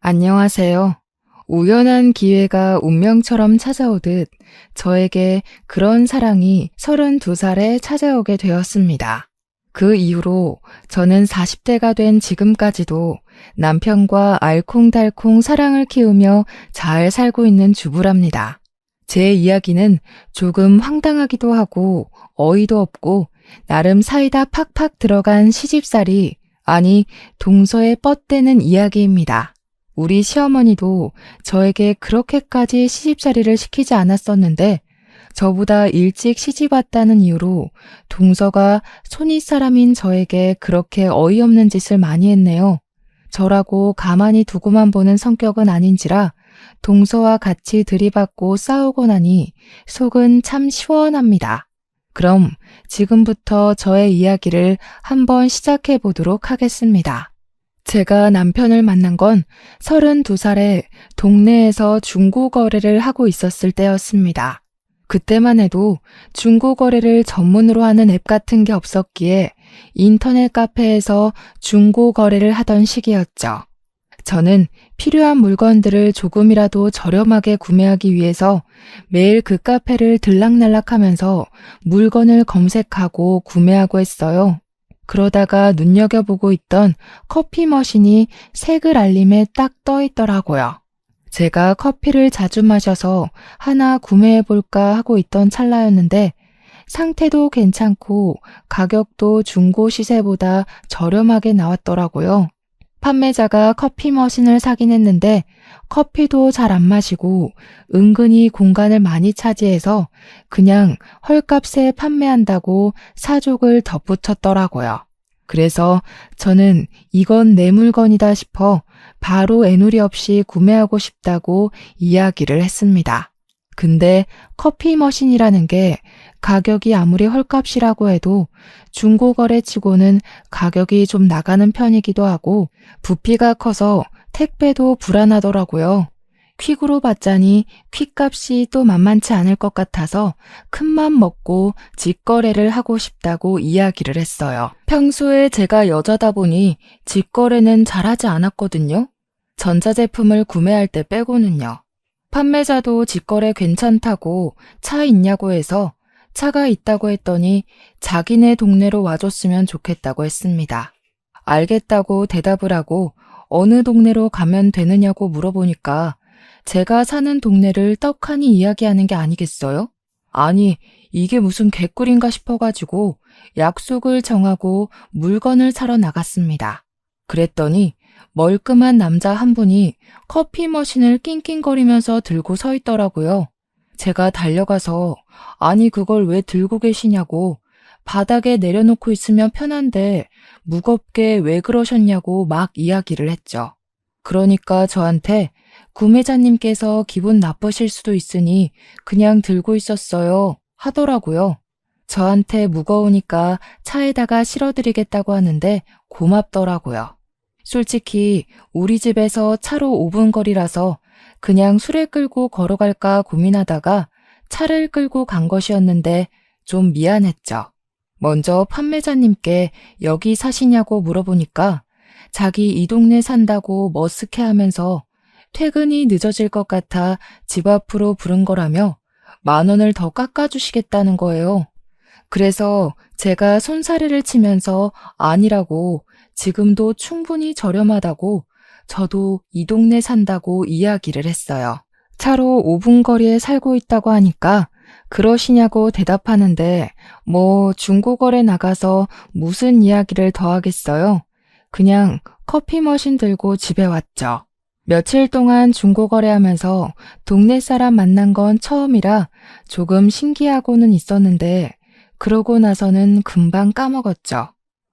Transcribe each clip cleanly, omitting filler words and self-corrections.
안녕하세요. 우연한 기회가 운명처럼 찾아오듯 저에게 그런 사랑이 32살에 찾아오게 되었습니다. 그 이후로 저는 40대가 된 지금까지도 남편과 알콩달콩 사랑을 키우며 잘 살고 있는 주부랍니다. 제 이야기는 조금 황당하기도 하고 어이도 없고 나름 사이다 팍팍 들어간 시집살이, 아니 동서에 뻗대는 이야기입니다. 우리 시어머니도 저에게 그렇게까지 시집살이를 시키지 않았었는데 저보다 일찍 시집 왔다는 이유로 동서가 손윗사람인 저에게 그렇게 어이없는 짓을 많이 했네요. 저라고 가만히 두고만 보는 성격은 아닌지라 동서와 같이 들이받고 싸우고 나니 속은 참 시원합니다. 그럼 지금부터 저의 이야기를 한번 시작해 보도록 하겠습니다. 제가 남편을 만난 건 32살에 동네에서 중고거래를 하고 있었을 때였습니다. 그때만 해도 중고거래를 전문으로 하는 앱 같은 게 없었기에 인터넷 카페에서 중고거래를 하던 시기였죠. 저는 필요한 물건들을 조금이라도 저렴하게 구매하기 위해서 매일 그 카페를 들락날락하면서 물건을 검색하고 구매하고 했어요. 그러다가 눈여겨보고 있던 커피 머신이 색을 알림에 딱 떠 있더라고요. 제가 커피를 자주 마셔서 하나 구매해볼까 하고 있던 찰나였는데 상태도 괜찮고 가격도 중고 시세보다 저렴하게 나왔더라고요. 판매자가 커피 머신을 사긴 했는데 커피도 잘 안 마시고 은근히 공간을 많이 차지해서 그냥 헐값에 판매한다고 사족을 덧붙였더라고요. 그래서 저는 이건 내 물건이다 싶어 바로 애누리 없이 구매하고 싶다고 이야기를 했습니다. 근데 커피 머신이라는 게 가격이 아무리 헐값이라고 해도 중고거래치고는 가격이 좀 나가는 편이기도 하고 부피가 커서 택배도 불안하더라고요. 퀵으로 받자니 퀵값이 또 만만치 않을 것 같아서 큰맘 먹고 직거래를 하고 싶다고 이야기를 했어요. 평소에 제가 여자다 보니 직거래는 잘하지 않았거든요. 전자제품을 구매할 때 빼고는요. 판매자도 직거래 괜찮다고 차 있냐고 해서 차가 있다고 했더니 자기네 동네로 와줬으면 좋겠다고 했습니다. 알겠다고 대답을 하고 어느 동네로 가면 되느냐고 물어보니까 제가 사는 동네를 떡하니 이야기하는 게 아니겠어요? 아니, 이게 무슨 개꿀인가 싶어가지고 약속을 정하고 물건을 사러 나갔습니다. 그랬더니 멀끔한 남자 한 분이 커피 머신을 낑낑거리면서 들고 서 있더라고요. 제가 달려가서 아니 그걸 왜 들고 계시냐고, 바닥에 내려놓고 있으면 편한데 무겁게 왜 그러셨냐고 막 이야기를 했죠. 그러니까 저한테 구매자님께서 기분 나쁘실 수도 있으니 그냥 들고 있었어요 하더라고요. 저한테 무거우니까 차에다가 실어드리겠다고 하는데 고맙더라고요. 솔직히 우리 집에서 차로 5분 거리라서 그냥 수레 끌고 걸어갈까 고민하다가 차를 끌고 간 것이었는데 좀 미안했죠. 먼저 판매자님께 여기 사시냐고 물어보니까 자기 이 동네 산다고 머쓱해하면서 퇴근이 늦어질 것 같아 집 앞으로 부른 거라며 10,000원을 더 깎아주시겠다는 거예요. 그래서 제가 손사래를 치면서 아니라고, 지금도 충분히 저렴하다고, 저도 이 동네 산다고 이야기를 했어요. 차로 5분 거리에 살고 있다고 하니까 그러시냐고 대답하는데 뭐 중고거래 나가서 무슨 이야기를 더 하겠어요? 그냥 커피 머신 들고 집에 왔죠. 며칠 동안 중고거래하면서 동네 사람 만난 건 처음이라 조금 신기하고는 있었는데 그러고 나서는 금방 까먹었죠.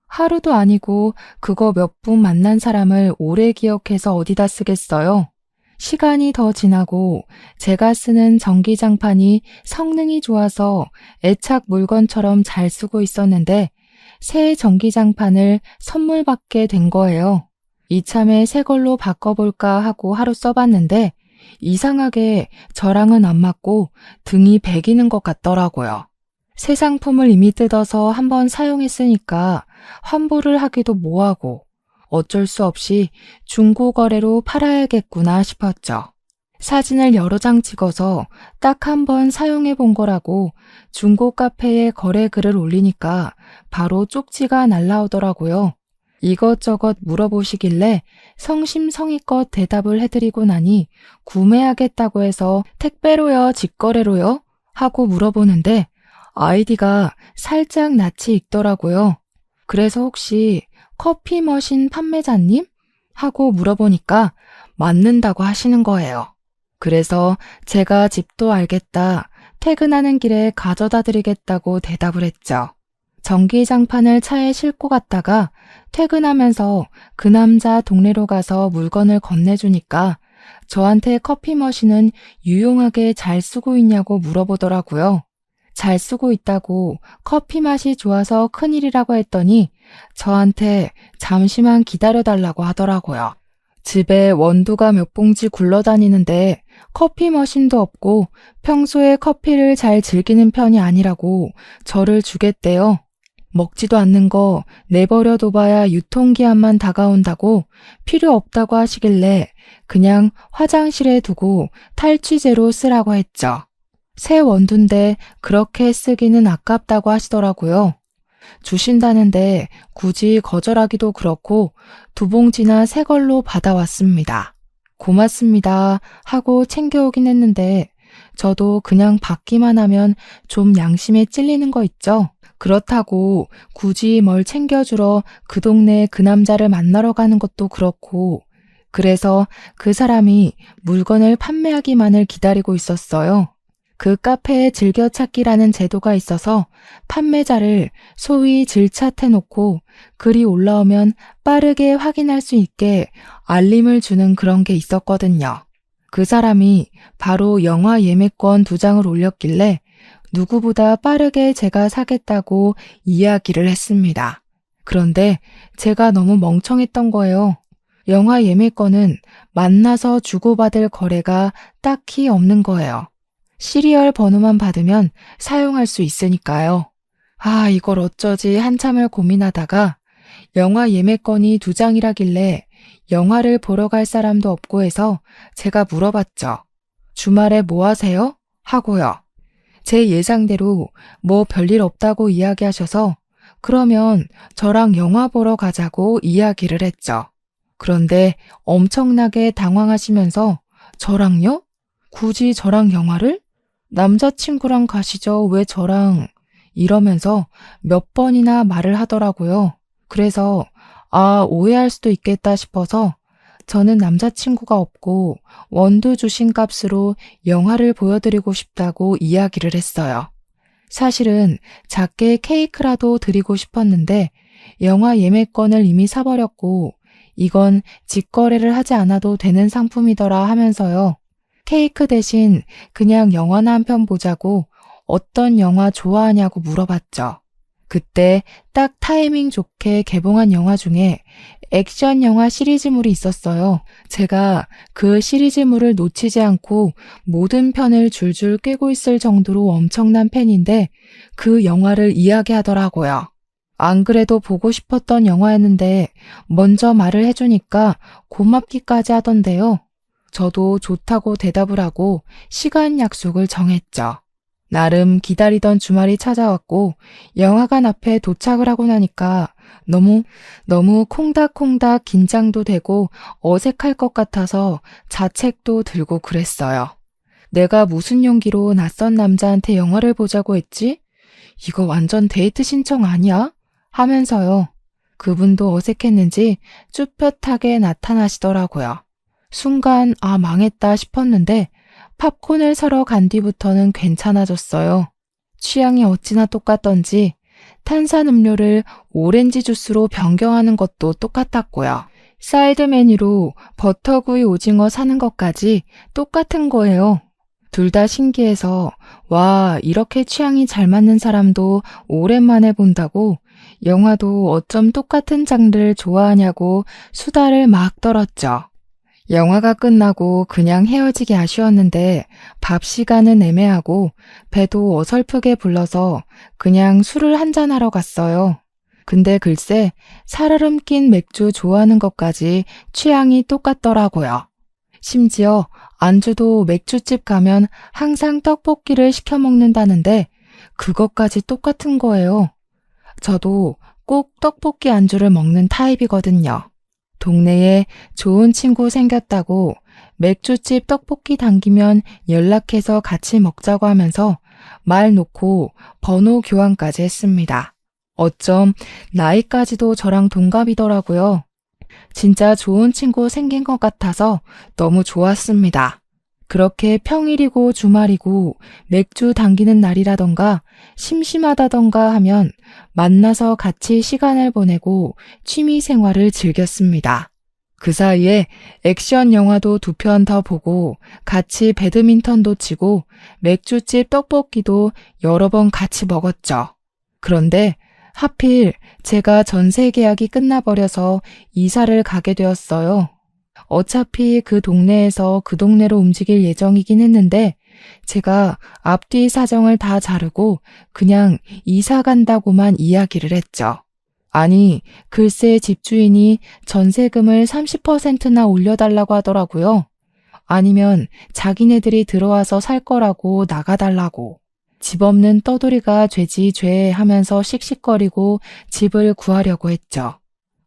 하루도 아니고 그거 몇 분 만난 사람을 오래 기억해서 어디다 쓰겠어요? 시간이 더 지나고 제가 쓰는 전기장판이 성능이 좋아서 애착 물건처럼 잘 쓰고 있었는데 새 전기장판을 선물 받게 된 거예요. 이참에 새 걸로 바꿔볼까 하고 하루 써봤는데 이상하게 저랑은 안 맞고 등이 배기는 것 같더라고요. 새 상품을 이미 뜯어서 한번 사용했으니까 환불을 하기도 뭐하고 어쩔 수 없이 중고거래로 팔아야겠구나 싶었죠. 사진을 여러 장 찍어서 딱 한 번 사용해 본 거라고 중고 카페에 거래 글을 올리니까 바로 쪽지가 날라오더라고요. 이것저것 물어보시길래 성심성의껏 대답을 해드리고 나니 구매하겠다고 해서 택배로요, 직거래로요? 하고 물어보는데 아이디가 살짝 낯이 익더라고요. 그래서 혹시 커피 머신 판매자님? 하고 물어보니까 맞는다고 하시는 거예요. 그래서 제가 집도 알겠다, 퇴근하는 길에 가져다 드리겠다고 대답을 했죠. 전기장판을 차에 싣고 갔다가 퇴근하면서 그 남자 동네로 가서 물건을 건네주니까 저한테 커피 머신은 유용하게 잘 쓰고 있냐고 물어보더라고요. 잘 쓰고 있다고 커피 맛이 좋아서 큰일이라고 했더니 저한테 잠시만 기다려달라고 하더라고요. 집에 원두가 몇 봉지 굴러다니는데 커피 머신도 없고 평소에 커피를 잘 즐기는 편이 아니라고 저를 주겠대요. 먹지도 않는 거 내버려 둬봐야 유통기한만 다가온다고 필요 없다고 하시길래 그냥 화장실에 두고 탈취제로 쓰라고 했죠. 새 원두인데 그렇게 쓰기는 아깝다고 하시더라고요. 주신다는데 굳이 거절하기도 그렇고 2봉지나 새 걸로 받아왔습니다. 고맙습니다 하고 챙겨오긴 했는데 저도 그냥 받기만 하면 좀 양심에 찔리는 거 있죠. 그렇다고 굳이 뭘 챙겨주러 그 동네 그 남자를 만나러 가는 것도 그렇고 그래서 그 사람이 물건을 판매하기만을 기다리고 있었어요. 그 카페에 즐겨찾기라는 제도가 있어서 판매자를 소위 질차해놓고 글이 올라오면 빠르게 확인할 수 있게 알림을 주는 그런 게 있었거든요. 그 사람이 바로 영화 예매권 2장을 올렸길래 누구보다 빠르게 제가 사겠다고 이야기를 했습니다. 그런데 제가 너무 멍청했던 거예요. 영화 예매권은 만나서 주고받을 거래가 딱히 없는 거예요. 시리얼 번호만 받으면 사용할 수 있으니까요. 이걸 어쩌지 한참을 고민하다가 영화 예매권이 2장이라길래 영화를 보러 갈 사람도 없고 해서 제가 물어봤죠. 주말에 뭐 하세요? 하고요. 제 예상대로 뭐 별일 없다고 이야기하셔서 그러면 저랑 영화 보러 가자고 이야기를 했죠. 그런데 엄청나게 당황하시면서 저랑요? 굳이 저랑 영화를? 남자친구랑 가시죠. 왜 저랑? 이러면서 몇 번이나 말을 하더라고요. 그래서 오해할 수도 있겠다 싶어서 저는 남자친구가 없고 원두 주신 값으로 영화를 보여드리고 싶다고 이야기를 했어요. 사실은 작게 케이크라도 드리고 싶었는데 영화 예매권을 이미 사버렸고 이건 직거래를 하지 않아도 되는 상품이더라 하면서요. 케이크 대신 그냥 영화나 한 편 보자고 어떤 영화 좋아하냐고 물어봤죠. 그때 딱 타이밍 좋게 개봉한 영화 중에 액션 영화 시리즈물이 있었어요. 제가 그 시리즈물을 놓치지 않고 모든 편을 줄줄 꿰고 있을 정도로 엄청난 팬인데 그 영화를 이야기하더라고요. 안 그래도 보고 싶었던 영화였는데 먼저 말을 해주니까 고맙기까지 하던데요. 저도 좋다고 대답을 하고 시간 약속을 정했죠. 나름 기다리던 주말이 찾아왔고 영화관 앞에 도착을 하고 나니까 너무 콩닥콩닥 긴장도 되고 어색할 것 같아서 자책도 들고 그랬어요. 내가 무슨 용기로 낯선 남자한테 영화를 보자고 했지? 이거 완전 데이트 신청 아니야? 하면서요. 그분도 어색했는지 쭈뼛하게 나타나시더라고요. 순간 망했다 싶었는데 팝콘을 사러 간 뒤부터는 괜찮아졌어요. 취향이 어찌나 똑같던지 탄산음료를 오렌지 주스로 변경하는 것도 똑같았고요. 사이드 메뉴로 버터구이 오징어 사는 것까지 똑같은 거예요. 둘 다 신기해서 와, 이렇게 취향이 잘 맞는 사람도 오랜만에 본다고 영화도 어쩜 똑같은 장르를 좋아하냐고 수다를 막 떨었죠. 영화가 끝나고 그냥 헤어지기 아쉬웠는데 밥 시간은 애매하고 배도 어설프게 불러서 그냥 술을 한잔하러 갔어요. 근데 글쎄 살얼음 낀 맥주 좋아하는 것까지 취향이 똑같더라고요. 심지어 안주도 맥주집 가면 항상 떡볶이를 시켜 먹는다는데 그것까지 똑같은 거예요. 저도 꼭 떡볶이 안주를 먹는 타입이거든요. 동네에 좋은 친구 생겼다고 맥주집 떡볶이 당기면 연락해서 같이 먹자고 하면서 말 놓고 번호 교환까지 했습니다. 어쩜 나이까지도 저랑 동갑이더라고요. 진짜 좋은 친구 생긴 것 같아서 너무 좋았습니다. 그렇게 평일이고 주말이고 맥주 당기는 날이라던가 심심하다던가 하면 만나서 같이 시간을 보내고 취미 생활을 즐겼습니다. 그 사이에 액션 영화도 2편 더 보고 같이 배드민턴도 치고 맥주집 떡볶이도 여러 번 같이 먹었죠. 그런데 하필 제가 전세 계약이 끝나버려서 이사를 가게 되었어요. 어차피 그 동네에서 그 동네로 움직일 예정이긴 했는데 제가 앞뒤 사정을 다 자르고 그냥 이사 간다고만 이야기를 했죠. 아니, 글쎄 집주인이 전세금을 30%나 올려달라고 하더라고요. 아니면 자기네들이 들어와서 살 거라고 나가달라고. 집 없는 떠돌이가 죄지 죄 하면서 씩씩거리고 집을 구하려고 했죠.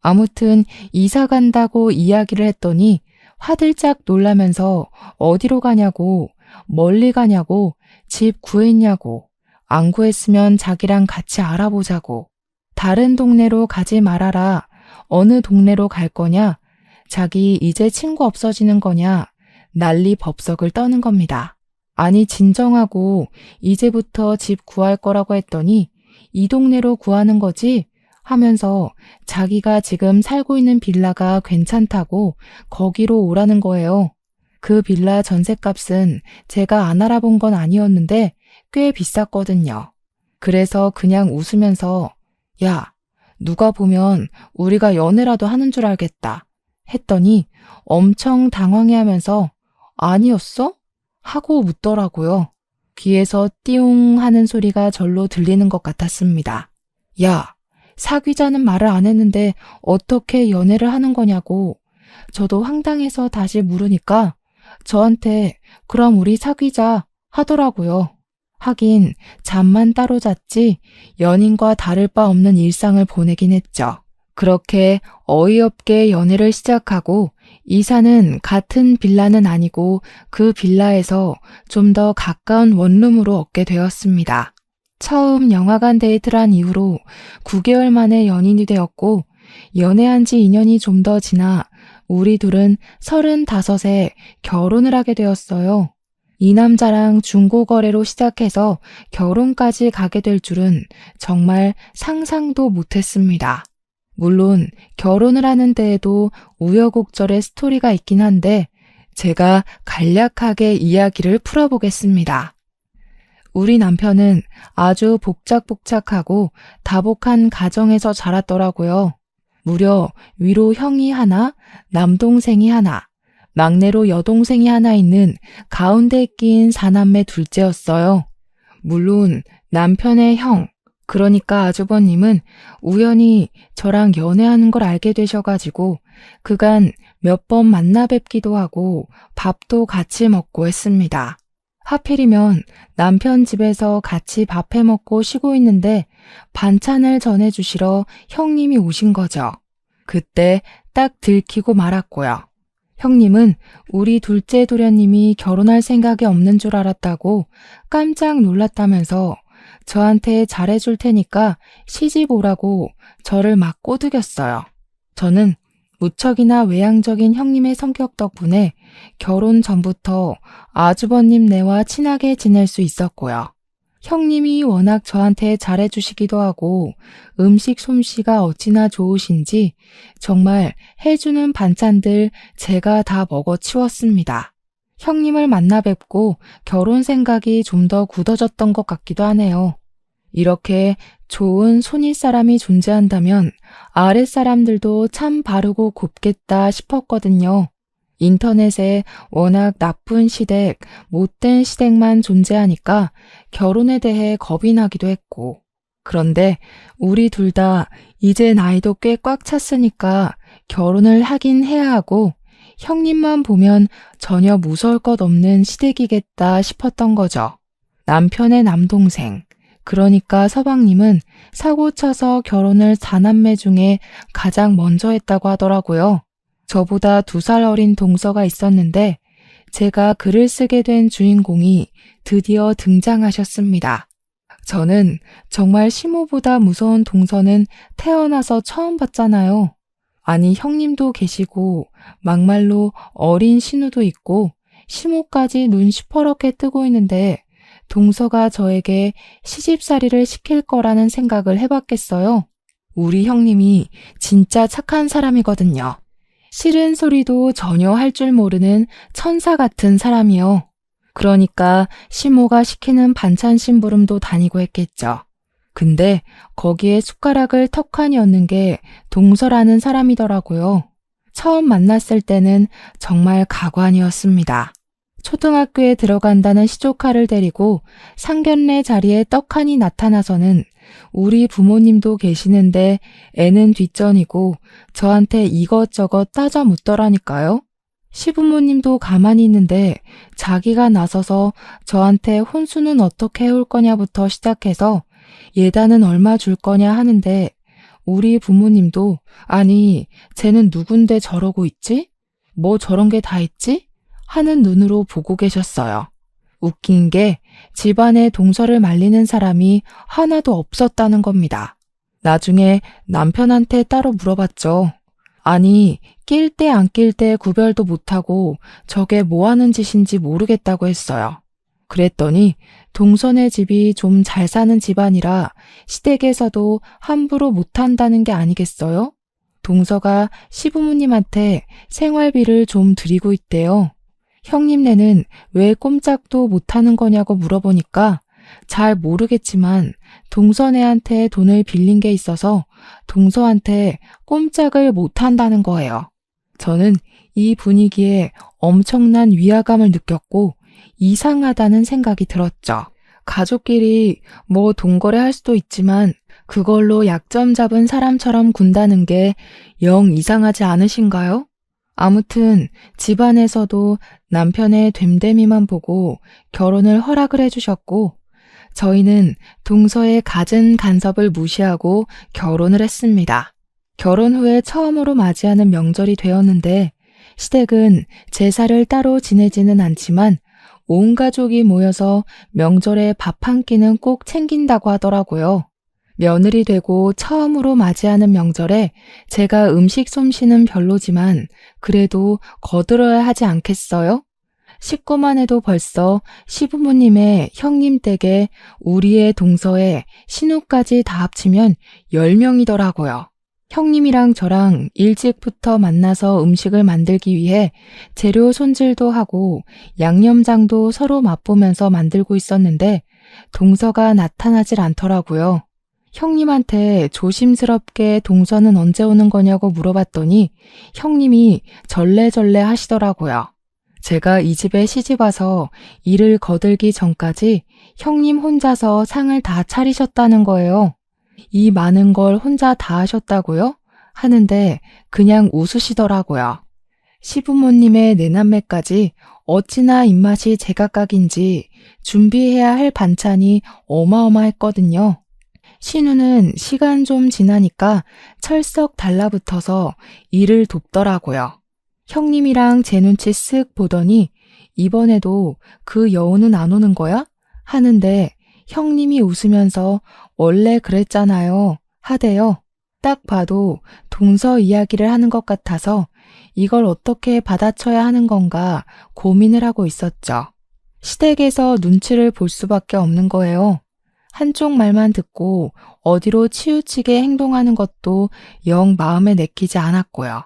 아무튼 이사 간다고 이야기를 했더니 화들짝 놀라면서 어디로 가냐고, 멀리 가냐고, 집 구했냐고, 안 구했으면 자기랑 같이 알아보자고, 다른 동네로 가지 말아라, 어느 동네로 갈 거냐, 자기 이제 친구 없어지는 거냐, 난리 법석을 떠는 겁니다. 아니 진정하고 이제부터 집 구할 거라고 했더니 이 동네로 구하는 거지? 하면서 자기가 지금 살고 있는 빌라가 괜찮다고 거기로 오라는 거예요. 그 빌라 전셋값은 제가 안 알아본 건 아니었는데 꽤 비쌌거든요. 그래서 그냥 웃으면서 야, 누가 보면 우리가 연애라도 하는 줄 알겠다 했더니 엄청 당황해하면서 아니었어? 하고 묻더라고요. 귀에서 띠용 하는 소리가 절로 들리는 것 같았습니다. 야, 사귀자는 말을 안 했는데 어떻게 연애를 하는 거냐고. 저도 황당해서 다시 물으니까 저한테 그럼 우리 사귀자 하더라고요. 하긴 잠만 따로 잤지 연인과 다를 바 없는 일상을 보내긴 했죠. 그렇게 어이없게 연애를 시작하고 이사는 같은 빌라는 아니고 그 빌라에서 좀 더 가까운 원룸으로 얻게 되었습니다. 처음 영화관 데이트를 한 이후로 9개월 만에 연인이 되었고 연애한 지 2년이 좀 더 지나 우리 둘은 35에 결혼을 하게 되었어요. 이 남자랑 중고거래로 시작해서 결혼까지 가게 될 줄은 정말 상상도 못했습니다. 물론 결혼을 하는 데에도 우여곡절의 스토리가 있긴 한데 제가 간략하게 이야기를 풀어보겠습니다. 우리 남편은 아주 복작복작하고 다복한 가정에서 자랐더라고요. 무려 위로 형이 하나, 남동생이 하나, 막내로 여동생이 하나 있는 가운데 끼인 4남매 둘째였어요. 물론 남편의 형, 그러니까 아주버님은 우연히 저랑 연애하는 걸 알게 되셔가지고 그간 몇 번 만나 뵙기도 하고 밥도 같이 먹고 했습니다. 하필이면 남편 집에서 같이 밥해 먹고 쉬고 있는데 반찬을 전해주시러 형님이 오신 거죠. 그때 딱 들키고 말았고요. 형님은 우리 둘째 도련님이 결혼할 생각이 없는 줄 알았다고 깜짝 놀랐다면서 저한테 잘해줄 테니까 시집 오라고 저를 막 꼬드겼어요. 저는 무척이나 외향적인 형님의 성격 덕분에 결혼 전부터 아주버님네와 친하게 지낼 수 있었고요. 형님이 워낙 저한테 잘해주시기도 하고 음식 솜씨가 어찌나 좋으신지 정말 해주는 반찬들 제가 다 먹어치웠습니다. 형님을 만나 뵙고 결혼 생각이 좀 더 굳어졌던 것 같기도 하네요. 이렇게 좋은 손윗사람이 존재한다면 아랫사람들도 참 바르고 곱겠다 싶었거든요. 인터넷에 워낙 나쁜 시댁, 못된 시댁만 존재하니까 결혼에 대해 겁이 나기도 했고 그런데 우리 둘 다 이제 나이도 꽤 꽉 찼으니까 결혼을 하긴 해야 하고 형님만 보면 전혀 무서울 것 없는 시댁이겠다 싶었던 거죠. 남편의 남동생, 그러니까 서방님은 사고 쳐서 결혼을 4남매 중에 가장 먼저 했다고 하더라고요. 저보다 2살 어린 동서가 있었는데 제가 글을 쓰게 된 주인공이 드디어 등장하셨습니다. 저는 정말 시모보다 무서운 동서는 태어나서 처음 봤잖아요. 아니, 형님도 계시고 막말로 어린 신우도 있고 시모까지 눈 시퍼렇게 뜨고 있는데 동서가 저에게 시집살이를 시킬 거라는 생각을 해봤겠어요? 우리 형님이 진짜 착한 사람이거든요. 싫은 소리도 전혀 할 줄 모르는 천사 같은 사람이요. 그러니까 시모가 시키는 반찬 심부름도 다니고 했겠죠. 근데 거기에 숟가락을 턱하니 얹는 게 동서라는 사람이더라고요. 처음 만났을 때는 정말 가관이었습니다. 초등학교에 들어간다는 시조카를 데리고 상견례 자리에 떡하니 나타나서는 우리 부모님도 계시는데 애는 뒷전이고 저한테 이것저것 따져 묻더라니까요. 시부모님도 가만히 있는데 자기가 나서서 저한테 혼수는 어떻게 해올 거냐부터 시작해서 예단은 얼마 줄 거냐 하는데 우리 부모님도 아니 쟤는 누군데 저러고 있지? 뭐 저런 게 다 있지? 하는 눈으로 보고 계셨어요. 웃긴 게 집안에 동서를 말리는 사람이 하나도 없었다는 겁니다. 나중에 남편한테 따로 물어봤죠. 아니, 낄 때 안 낄 때 구별도 못하고 저게 뭐 하는 짓인지 모르겠다고 했어요. 그랬더니 동서네 집이 좀 잘 사는 집안이라 시댁에서도 함부로 못한다는 게 아니겠어요? 동서가 시부모님한테 생활비를 좀 드리고 있대요. 형님네는 왜 꼼짝도 못하는 거냐고 물어보니까 잘 모르겠지만 동서네한테 돈을 빌린 게 있어서 동서한테 꼼짝을 못한다는 거예요. 저는 이 분위기에 엄청난 위화감을 느꼈고 이상하다는 생각이 들었죠. 가족끼리 뭐 동거래할 수도 있지만 그걸로 약점 잡은 사람처럼 군다는 게 영 이상하지 않으신가요? 아무튼 집안에서도 남편의 됨됨이만 보고 결혼을 허락을 해주셨고 저희는 동서의 갖은 간섭을 무시하고 결혼을 했습니다. 결혼 후에 처음으로 맞이하는 명절이 되었는데 시댁은 제사를 따로 지내지는 않지만 온 가족이 모여서 명절에 밥 한 끼는 꼭 챙긴다고 하더라고요. 며느리 되고 처음으로 맞이하는 명절에 제가 음식 솜씨는 별로지만 그래도 거들어야 하지 않겠어요? 식구만 해도 벌써 시부모님의 형님 댁에 우리의 동서에 신우까지 다 합치면 10명이더라고요. 형님이랑 저랑 일찍부터 만나서 음식을 만들기 위해 재료 손질도 하고 양념장도 서로 맛보면서 만들고 있었는데 동서가 나타나질 않더라고요. 형님한테 조심스럽게 동서는 언제 오는 거냐고 물어봤더니 형님이 절레절레 하시더라고요. 제가 이 집에 시집와서 일을 거들기 전까지 형님 혼자서 상을 다 차리셨다는 거예요. 이 많은 걸 혼자 다 하셨다고요? 하는데 그냥 웃으시더라고요. 시부모님의 내남매까지 어찌나 입맛이 제각각인지 준비해야 할 반찬이 어마어마했거든요. 신우는 시간 좀 지나니까 철썩 달라붙어서 일을 돕더라고요. 형님이랑 제 눈치 쓱 보더니 이번에도 그 여우는 안 오는 거야? 하는데 형님이 웃으면서 원래 그랬잖아요 하대요. 딱 봐도 동서 이야기를 하는 것 같아서 이걸 어떻게 받아쳐야 하는 건가 고민을 하고 있었죠. 시댁에서 눈치를 볼 수밖에 없는 거예요. 한쪽 말만 듣고 어디로 치우치게 행동하는 것도 영 마음에 내키지 않았고요.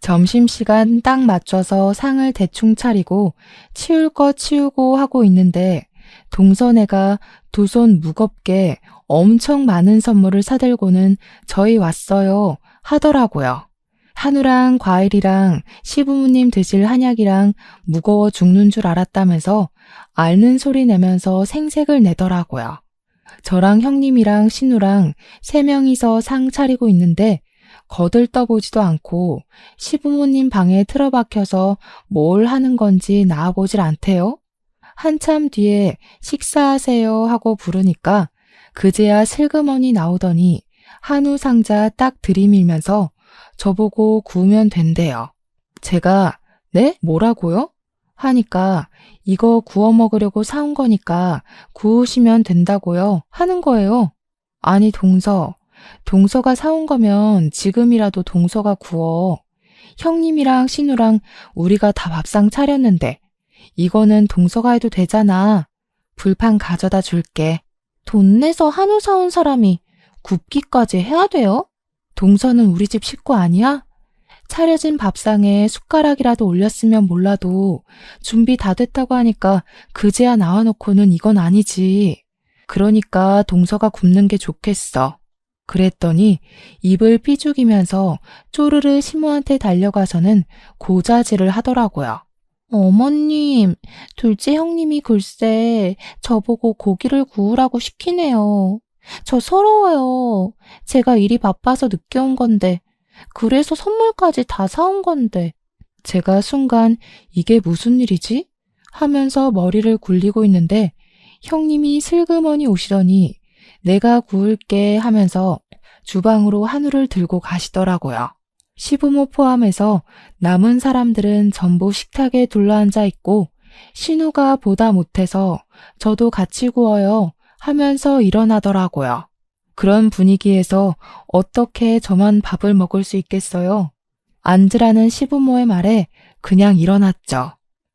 점심시간 딱 맞춰서 상을 대충 차리고 치울 거 치우고 하고 있는데 동서네가 두 손 무겁게 엄청 많은 선물을 사들고는 저희 왔어요 하더라고요. 한우랑 과일이랑 시부모님 드실 한약이랑 무거워 죽는 줄 알았다면서 앓는 소리 내면서 생색을 내더라고요. 저랑 형님이랑 신우랑 3명이서 상 차리고 있는데 거들떠보지도 않고 시부모님 방에 틀어박혀서 뭘 하는 건지 나와보질 않대요. 한참 뒤에 식사하세요 하고 부르니까 그제야 슬그머니 나오더니 한우 상자 딱 들이밀면서 저보고 구우면 된대요. 제가 네? 뭐라고요? 하니까 이거 구워 먹으려고 사온 거니까 구우시면 된다고요 하는 거예요. 아니 동서가 사온 거면 지금이라도 동서가 구워. 형님이랑 신우랑 우리가 다 밥상 차렸는데 이거는 동서가 해도 되잖아. 불판 가져다 줄게. 돈 내서 한우 사온 사람이 굽기까지 해야 돼요? 동서는 우리 집 식구 아니야? 차려진 밥상에 숟가락이라도 올렸으면 몰라도 준비 다 됐다고 하니까 그제야 나와놓고는 이건 아니지. 그러니까 동서가 굽는 게 좋겠어. 그랬더니 입을 삐죽이면서 쪼르르 시모한테 달려가서는 고자질을 하더라고요. 어머님, 둘째 형님이 글쎄 저보고 고기를 구우라고 시키네요. 저 서러워요. 제가 일이 바빠서 늦게 온 건데 그래서 선물까지 다 사온 건데. 제가 순간 이게 무슨 일이지? 하면서 머리를 굴리고 있는데 형님이 슬그머니 오시더니 내가 구울게 하면서 주방으로 한우를 들고 가시더라고요. 시부모 포함해서 남은 사람들은 전부 식탁에 둘러앉아 있고 신우가 보다 못해서 저도 같이 구워요 하면서 일어나더라고요. 그런 분위기에서 어떻게 저만 밥을 먹을 수 있겠어요? 앉으라는 시부모의 말에 그냥 일어났죠.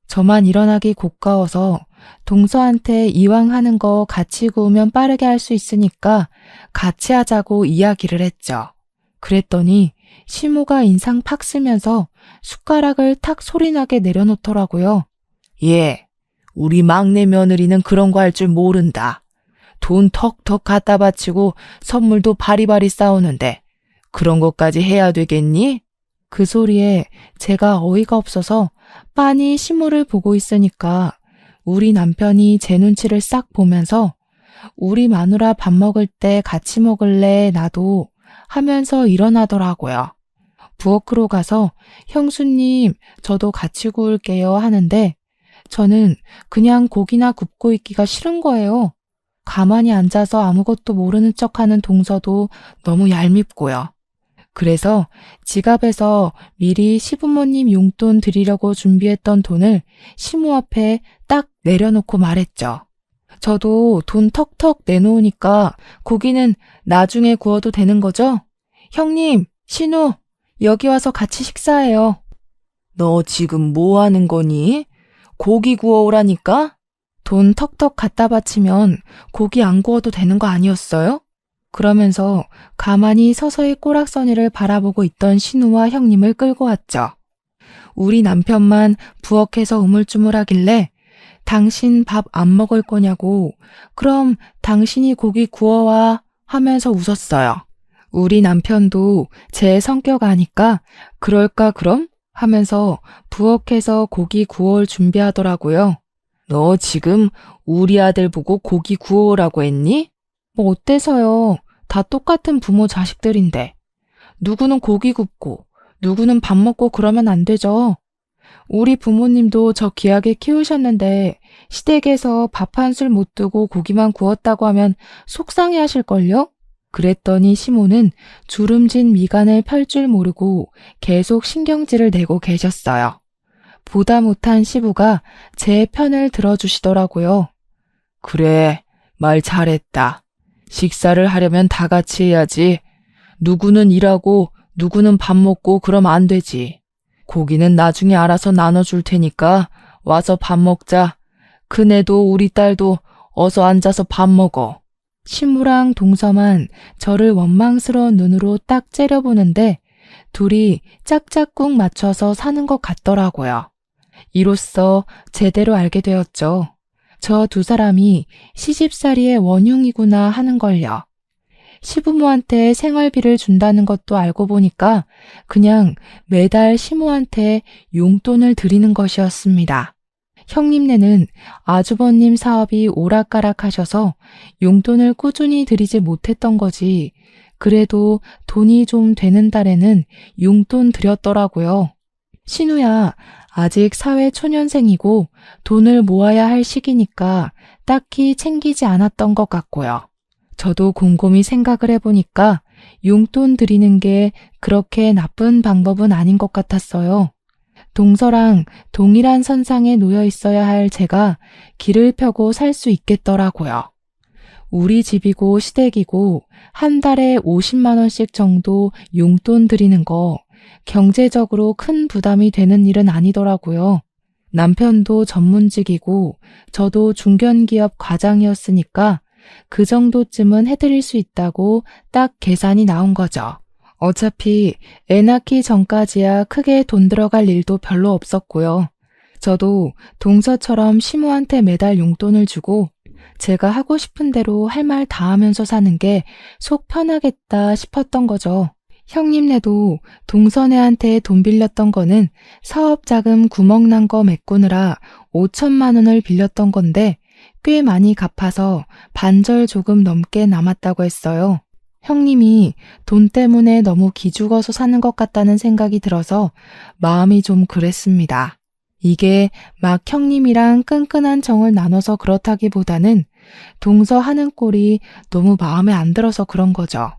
저만 일어나기 고가워서 동서한테 이왕 하는 거 같이 구우면 빠르게 할 수 있으니까 같이 하자고 이야기를 했죠. 그랬더니 시모가 인상 팍 쓰면서 숟가락을 탁 소리나게 내려놓더라고요. 예, 우리 막내 며느리는 그런 거 할 줄 모른다. 돈 턱턱 갖다 바치고 선물도 바리바리 싸우는데 그런 것까지 해야 되겠니? 그 소리에 제가 어이가 없어서 빤히 시모를 보고 있으니까 우리 남편이 제 눈치를 싹 보면서 우리 마누라 밥 먹을 때 같이 먹을래 나도 하면서 일어나더라고요. 부엌으로 가서 형수님 저도 같이 구울게요 하는데 저는 그냥 고기나 굽고 있기가 싫은 거예요. 가만히 앉아서 아무것도 모르는 척하는 동서도 너무 얄밉고요. 그래서 지갑에서 미리 시부모님 용돈 드리려고 준비했던 돈을 시모 앞에 딱 내려놓고 말했죠. 저도 돈 턱턱 내놓으니까 고기는 나중에 구워도 되는 거죠? 형님, 신우, 여기 와서 같이 식사해요. 너 지금 뭐 하는 거니? 고기 구워오라니까? 돈 턱턱 갖다 바치면 고기 안 구워도 되는 거 아니었어요? 그러면서 가만히 서서히 꼬락서니를 바라보고 있던 신우와 형님을 끌고 왔죠. 우리 남편만 부엌에서 우물쭈물하길래 당신 밥 안 먹을 거냐고 그럼 당신이 고기 구워와 하면서 웃었어요. 우리 남편도 제 성격 아니까 그럴까 그럼? 하면서 부엌에서 고기 구워올 준비하더라고요. 너 지금 우리 아들 보고 고기 구워오라고 했니? 뭐 어때서요? 다 똑같은 부모 자식들인데. 누구는 고기 굽고 누구는 밥 먹고 그러면 안 되죠. 우리 부모님도 저 귀하게 키우셨는데 시댁에서 밥 한 술 못 두고 고기만 구웠다고 하면 속상해 하실걸요? 그랬더니 시모는 주름진 미간을 펼 줄 모르고 계속 신경질을 내고 계셨어요. 보다 못한 시부가 제 편을 들어주시더라고요. 그래, 말 잘했다. 식사를 하려면 다 같이 해야지. 누구는 일하고 누구는 밥 먹고 그럼 안 되지. 고기는 나중에 알아서 나눠줄 테니까 와서 밥 먹자. 그네도 우리 딸도 어서 앉아서 밥 먹어. 시무랑 동서만 저를 원망스러운 눈으로 딱 째려보는데 둘이 짝짝꿍 맞춰서 사는 것 같더라고요. 이로써 제대로 알게 되었죠. 저 두 사람이 시집살이의 원흉이구나 하는 걸요. 시부모한테 생활비를 준다는 것도 알고 보니까 그냥 매달 시모한테 용돈을 드리는 것이었습니다. 형님네는 아주버님 사업이 오락가락하셔서 용돈을 꾸준히 드리지 못했던 거지. 그래도 돈이 좀 되는 달에는 용돈 드렸더라고요. 신우야, 아직 사회 초년생이고 돈을 모아야 할 시기니까 딱히 챙기지 않았던 것 같고요. 저도 곰곰이 생각을 해보니까 용돈 드리는 게 그렇게 나쁜 방법은 아닌 것 같았어요. 동서랑 동일한 선상에 놓여 있어야 할 제가 길을 펴고 살 수 있겠더라고요. 우리 집이고 시댁이고 한 달에 50만 원씩 정도 용돈 드리는 거 경제적으로 큰 부담이 되는 일은 아니더라고요. 남편도 전문직이고 저도 중견기업 과장이었으니까 그 정도쯤은 해드릴 수 있다고 딱 계산이 나온 거죠. 어차피 애 낳기 전까지야 크게 돈 들어갈 일도 별로 없었고요. 저도 동서처럼 시모한테 매달 용돈을 주고 제가 하고 싶은 대로 할 말 다 하면서 사는 게 속 편하겠다 싶었던 거죠. 형님네도 동서네한테 돈 빌렸던 거는 사업자금 구멍 난 거 메꾸느라 5천만 원을 빌렸던 건데 꽤 많이 갚아서 반절 조금 넘게 남았다고 했어요. 형님이 돈 때문에 너무 기죽어서 사는 것 같다는 생각이 들어서 마음이 좀 그랬습니다. 이게 막 형님이랑 끈끈한 정을 나눠서 그렇다기보다는 동서 하는 꼴이 너무 마음에 안 들어서 그런 거죠.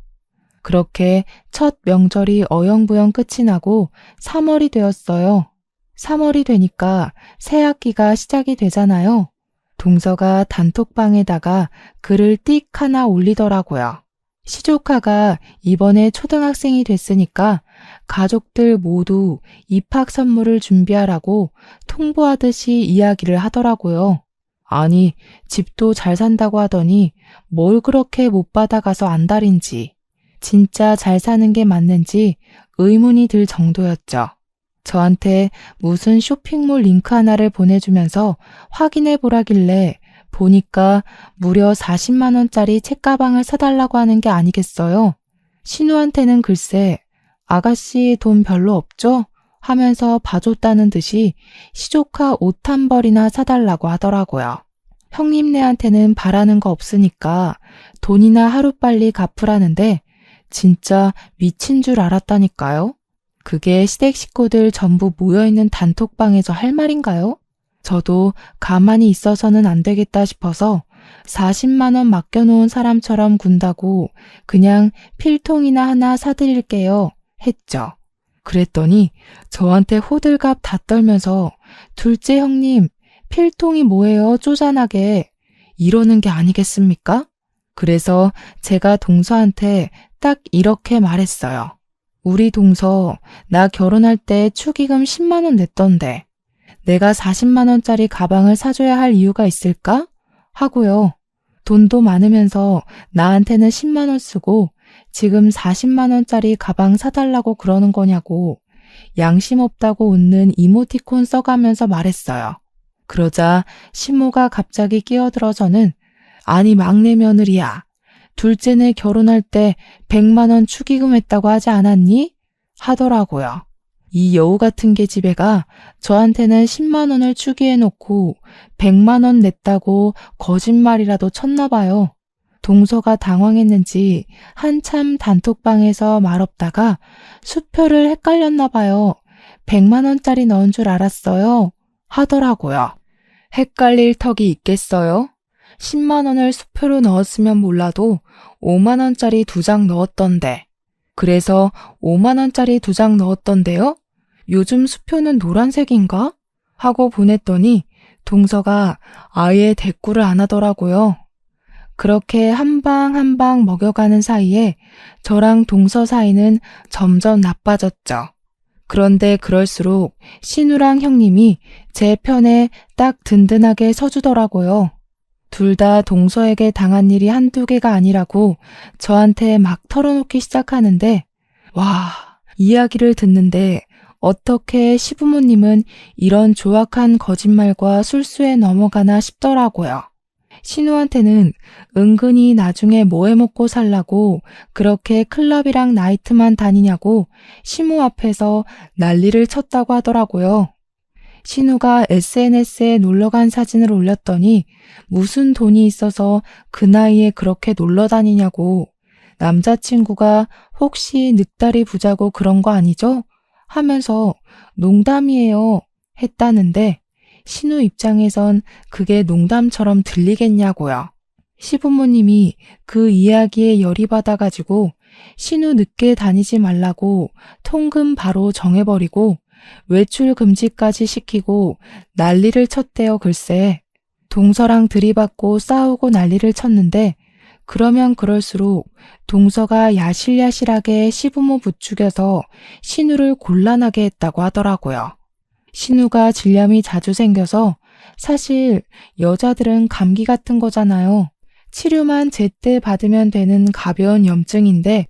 그렇게 첫 명절이 어영부영 끝이 나고 3월이 되었어요. 3월이 되니까 새 학기가 시작이 되잖아요. 동서가 단톡방에다가 글을 띡 하나 올리더라고요. 시조카가 이번에 초등학생이 됐으니까 가족들 모두 입학 선물을 준비하라고 통보하듯이 이야기를 하더라고요. 아니, 집도 잘 산다고 하더니 뭘 그렇게 못 받아가서 안달인지, 진짜 잘 사는 게 맞는지 의문이 들 정도였죠. 저한테 무슨 쇼핑몰 링크 하나를 보내주면서 확인해 보라길래 보니까 무려 40만 원짜리 책가방을 사달라고 하는 게 아니겠어요? 신우한테는 글쎄 아가씨 돈 별로 없죠? 하면서 봐줬다는 듯이 시조카 옷 한 벌이나 사달라고 하더라고요. 형님네한테는 바라는 거 없으니까 돈이나 하루빨리 갚으라는데 진짜 미친 줄 알았다니까요. 그게 시댁 식구들 전부 모여있는 단톡방에서 할 말인가요? 저도 가만히 있어서는 안 되겠다 싶어서 40만 원 맡겨놓은 사람처럼 군다고 그냥 필통이나 하나 사드릴게요 했죠. 그랬더니 저한테 호들갑 다 떨면서 둘째 형님 필통이 뭐예요 쪼잔하게 이러는 게 아니겠습니까? 그래서 제가 동서한테 딱 이렇게 말했어요. 우리 동서 나 결혼할 때 축의금 10만 원 냈던데 내가 40만 원짜리 가방을 사줘야 할 이유가 있을까? 하고요. 돈도 많으면서 나한테는 10만 원 쓰고 지금 40만 원짜리 가방 사달라고 그러는 거냐고 양심 없다고 웃는 이모티콘 써가면서 말했어요. 그러자 시모가 갑자기 끼어들어서는 아니 막내 며느리야. 둘째네 결혼할 때 100만 원 축의금 했다고 하지 않았니? 하더라고요. 이 여우 같은 계집애가 저한테는 10만 원을 축의해놓고 100만 원 냈다고 거짓말이라도 쳤나 봐요. 동서가 당황했는지 한참 단톡방에서 말없다가 수표를 헷갈렸나 봐요. 100만 원짜리 넣은 줄 알았어요. 하더라고요. 헷갈릴 턱이 있겠어요? 10만 원을 수표로 넣었으면 몰라도 5만 원짜리 2장 넣었던데. 그래서 5만 원짜리 2장 넣었던데요? 요즘 수표는 노란색인가? 하고 보냈더니 동서가 아예 대꾸를 안 하더라고요. 그렇게 한 방 한 방 먹여가는 사이에 저랑 동서 사이는 점점 나빠졌죠. 그런데 그럴수록 신우랑 형님이 제 편에 딱 든든하게 서주더라고요. 둘 다 동서에게 당한 일이 한두 개가 아니라고 저한테 막 털어놓기 시작하는데 와, 이야기를 듣는데 어떻게 시부모님은 이런 조악한 거짓말과 술수에 넘어가나 싶더라고요. 신우한테는 은근히 나중에 뭐 해먹고 살라고 그렇게 클럽이랑 나이트만 다니냐고 시모 앞에서 난리를 쳤다고 하더라고요. 신우가 SNS에 놀러 간 사진을 올렸더니 무슨 돈이 있어서 그 나이에 그렇게 놀러 다니냐고, 남자친구가 혹시 늑다리 부자고 그런 거 아니죠? 하면서 농담이에요 했다는데 신우 입장에선 그게 농담처럼 들리겠냐고요. 시부모님이 그 이야기에 열이 받아가지고 신우 늦게 다니지 말라고 통금 바로 정해버리고 외출 금지까지 시키고 난리를 쳤대요. 글쎄, 동서랑 들이받고 싸우고 난리를 쳤는데 그러면 그럴수록 동서가 야실야실하게 시부모 부추겨서 신우를 곤란하게 했다고 하더라고요. 신우가 질염이 자주 생겨서 사실 여자들은 감기 같은 거잖아요. 치료만 제때 받으면 되는 가벼운 염증인데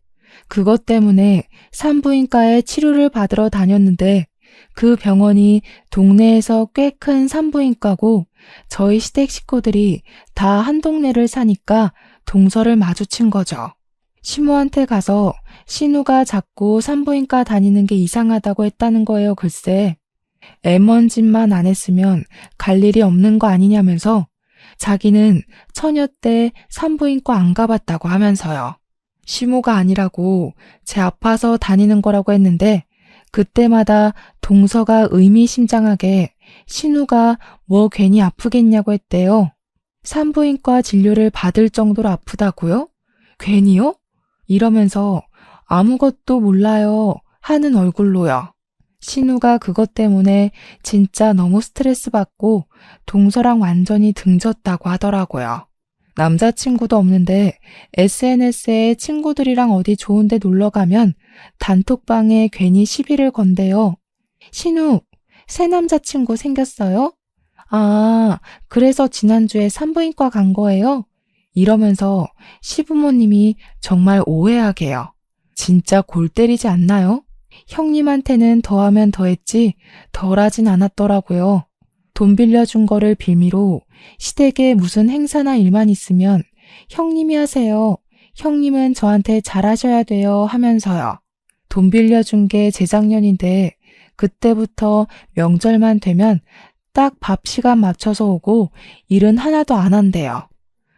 그것 때문에 산부인과에 치료를 받으러 다녔는데 그 병원이 동네에서 꽤 큰 산부인과고 저희 시댁 식구들이 다 한 동네를 사니까 동서를 마주친 거죠. 시모한테 가서 신우가 자꾸 산부인과 다니는 게 이상하다고 했다는 거예요. 글쎄, 애먼 짓만 안 했으면 갈 일이 없는 거 아니냐면서 자기는 처녀 때 산부인과 안 가봤다고 하면서요. 시모가 아니라고 제 아파서 다니는 거라고 했는데 그때마다 동서가 의미심장하게 신우가 뭐 괜히 아프겠냐고 했대요. 산부인과 진료를 받을 정도로 아프다고요? 괜히요? 이러면서 아무것도 몰라요 하는 얼굴로요. 신우가 그것 때문에 진짜 너무 스트레스 받고 동서랑 완전히 등졌다고 하더라고요. 남자친구도 없는데 SNS에 친구들이랑 어디 좋은데 놀러 가면 단톡방에 괜히 시비를 건대요. 신우, 새 남자친구 생겼어요? 아, 그래서 지난주에 산부인과 간 거예요? 이러면서 시부모님이 정말 오해하게요. 진짜 골 때리지 않나요? 형님한테는 더하면 더했지 덜하진 않았더라고요. 돈 빌려준 거를 빌미로 시댁에 무슨 행사나 일만 있으면 형님이 하세요. 형님은 저한테 잘하셔야 돼요 하면서요. 돈 빌려준 게 재작년인데 그때부터 명절만 되면 딱 밥 시간 맞춰서 오고 일은 하나도 안 한대요.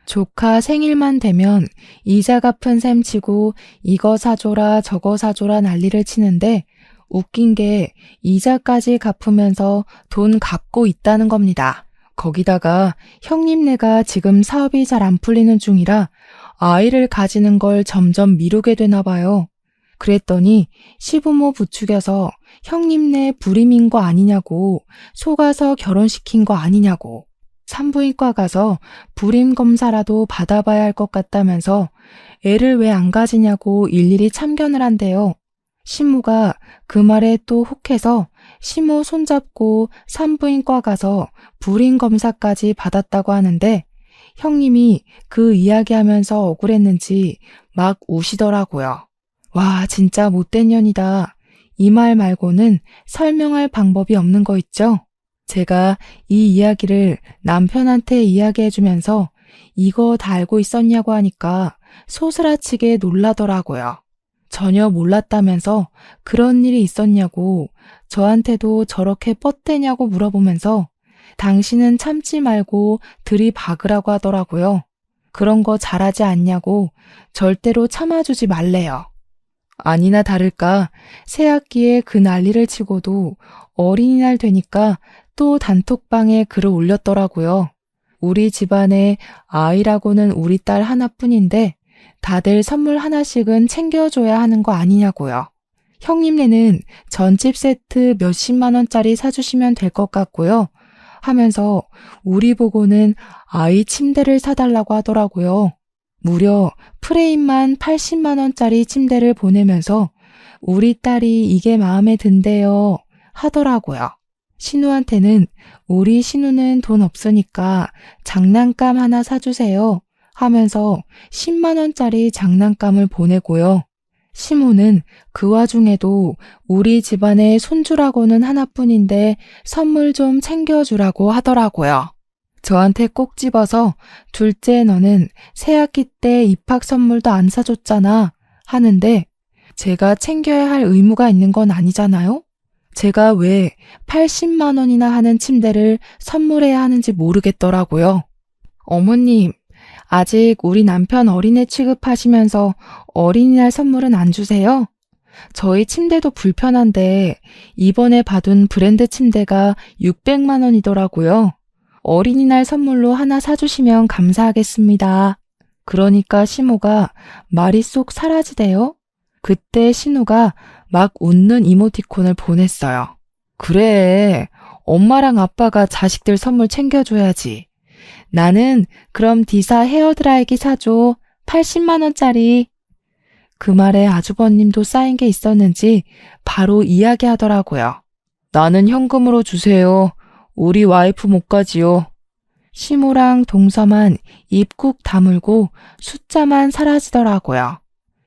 조카 생일만 되면 이자 갚은 셈 치고 이거 사줘라 저거 사줘라 난리를 치는데 웃긴 게 이자까지 갚으면서 돈 갚고 있다는 겁니다. 거기다가 형님네가 지금 사업이 잘 안 풀리는 중이라 아이를 가지는 걸 점점 미루게 되나 봐요. 그랬더니 시부모 부추겨서 형님네 불임인 거 아니냐고, 속아서 결혼시킨 거 아니냐고, 산부인과 가서 불임 검사라도 받아봐야 할 것 같다면서 애를 왜 안 가지냐고 일일이 참견을 한대요. 시모가 그 말에 또 혹해서 시모 손잡고 산부인과 가서 불임 검사까지 받았다고 하는데 형님이 그 이야기하면서 억울했는지 막 우시더라고요. 와, 진짜 못된 년이다. 이 말 말고는 설명할 방법이 없는 거 있죠? 제가 이 이야기를 남편한테 이야기해주면서 이거 다 알고 있었냐고 하니까 소스라치게 놀라더라고요. 전혀 몰랐다면서 그런 일이 있었냐고 저한테도 저렇게 뻗대냐고 물어보면서 당신은 참지 말고 들이박으라고 하더라고요. 그런 거 잘하지 않냐고 절대로 참아주지 말래요. 아니나 다를까 새학기에 그 난리를 치고도 어린이날 되니까 또 단톡방에 글을 올렸더라고요. 우리 집안에 아이라고는 우리 딸 하나뿐인데 다들 선물 하나씩은 챙겨줘야 하는 거 아니냐고요. 형님네는 전집 세트 몇십만 원짜리 사주시면 될 것 같고요. 하면서 우리 보고는 아이 침대를 사달라고 하더라고요. 무려 프레임만 80만 원짜리 침대를 보내면서 우리 딸이 이게 마음에 든대요 하더라고요. 신우한테는 우리 신우는 돈 없으니까 장난감 하나 사주세요 하면서 10만 원짜리 장난감을 보내고요. 시모는 그 와중에도 우리 집안의 손주라고는 하나뿐인데 선물 좀 챙겨주라고 하더라고요. 저한테 꼭 집어서 둘째 너는 새학기 때 입학 선물도 안 사줬잖아 하는데 제가 챙겨야 할 의무가 있는 건 아니잖아요? 제가 왜 80만 원이나 하는 침대를 선물해야 하는지 모르겠더라고요. 어머님, 아직 우리 남편 어린애 취급하시면서 어린이날 선물은 안 주세요? 저희 침대도 불편한데 이번에 받은 브랜드 침대가 600만 원이더라고요. 어린이날 선물로 하나 사주시면 감사하겠습니다. 그러니까 시모가 말이 쏙 사라지대요. 그때 신우가 막 웃는 이모티콘을 보냈어요. 그래, 엄마랑 아빠가 자식들 선물 챙겨줘야지. 나는 그럼 디사 헤어드라이기 사줘. 80만 원짜리. 그 말에 아주버님도 쌓인 게 있었는지 바로 이야기하더라고요. 나는 현금으로 주세요. 우리 와이프 못 가지요. 시모랑 동서만 입 꾹 다물고 숫자만 사라지더라고요.